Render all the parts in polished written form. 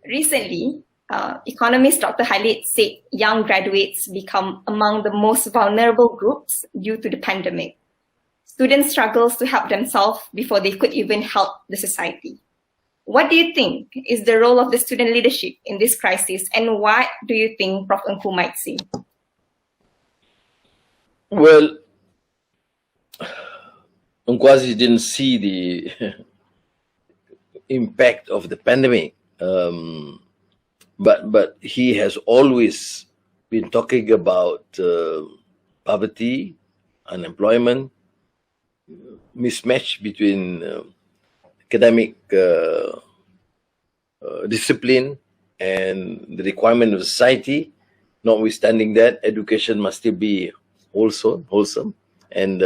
Recently, economist Dr. Khalid said young graduates become among the most vulnerable groups due to the pandemic. Students struggle to help themselves before they could even help the society. What do you think is the role of the student leadership in this crisis, and what do you think Prof Ungku might say? Well, Ungku Aziz didn't see the impact of the pandemic, but he has always been talking about poverty, unemployment, mismatch between academic discipline and the requirement of society. Notwithstanding that, education must still be wholesome and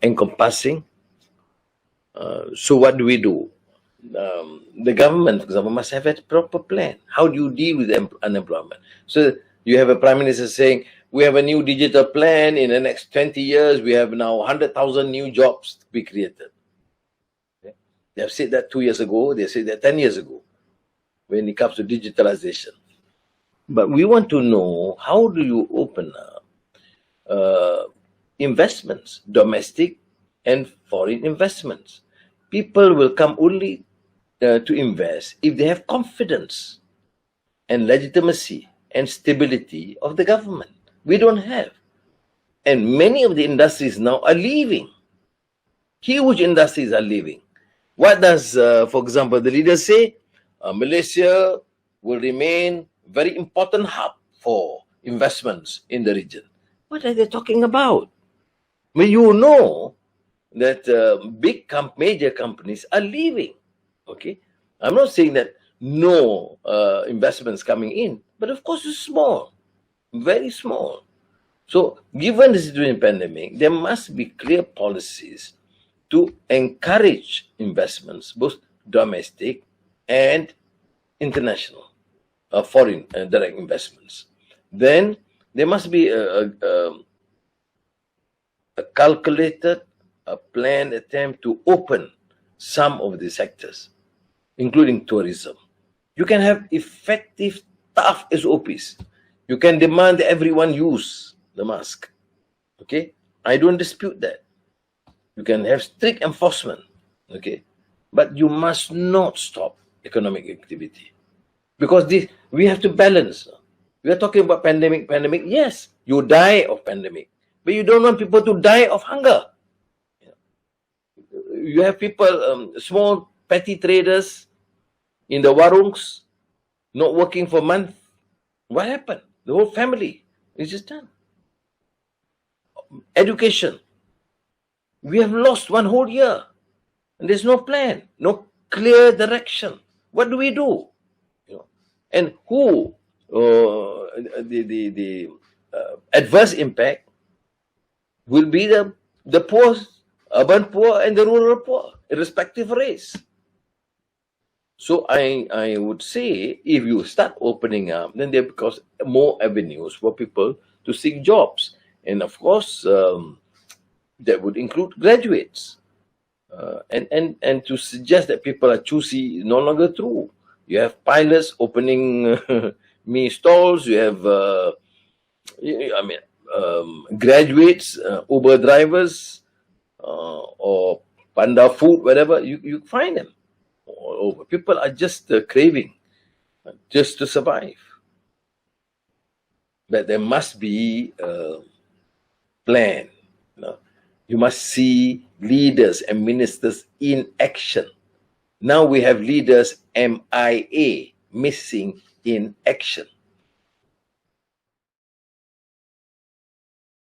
encompassing. So what do we do? The government, for example, must have a proper plan. How do you deal with unemployment? So you have a prime minister saying, we have a new digital plan. In the next 20 years, we have now 100,000 new jobs to be created. Okay? They have said that 2 years ago. They said that 10 years ago when it comes to digitalization. But we want to know, how do you open up investments, domestic and foreign investments? People will come only to invest if they have confidence and legitimacy and stability of the government. We don't have. And many of the industries now are leaving. Huge industries are leaving. What does, for example, the leaders say? Malaysia will remain a very important hub for investments in the region. What are they talking about? Well, you know that major companies are leaving. Okay, I'm not saying that no investments coming in, but of course it's small, very small. So given the situation pandemic, there must be clear policies to encourage investments, both domestic and international, foreign direct investments. Then there must be a calculated, a planned attempt to open some of the sectors, including tourism. You can have effective, tough SOPs. You can demand that everyone use the mask. Okay? I don't dispute that. You can have strict enforcement. Okay? But you must not stop economic activity. Because we have to balance. We are talking about pandemic. Yes, you die of pandemic. But you don't want people to die of hunger. You have people, small petty traders in the warungs, not working for months. What happened? The whole family is just done. Education. We have lost one whole year. And there's no plan, no clear direction. What do we do? And who the adverse impact will be the poor, urban poor and the rural poor, irrespective of race. So I would say, if you start opening up, then there becomes more avenues for people to seek jobs. And of course, that would include graduates. And to suggest that people are choosy is no longer true. You have pilots opening me stalls. You have, graduates, Uber drivers, or Panda Food, whatever. You find them all over. People are just craving just to survive. But there must be a plan. You must see leaders and ministers in action. Now we have leaders MIA, missing in action.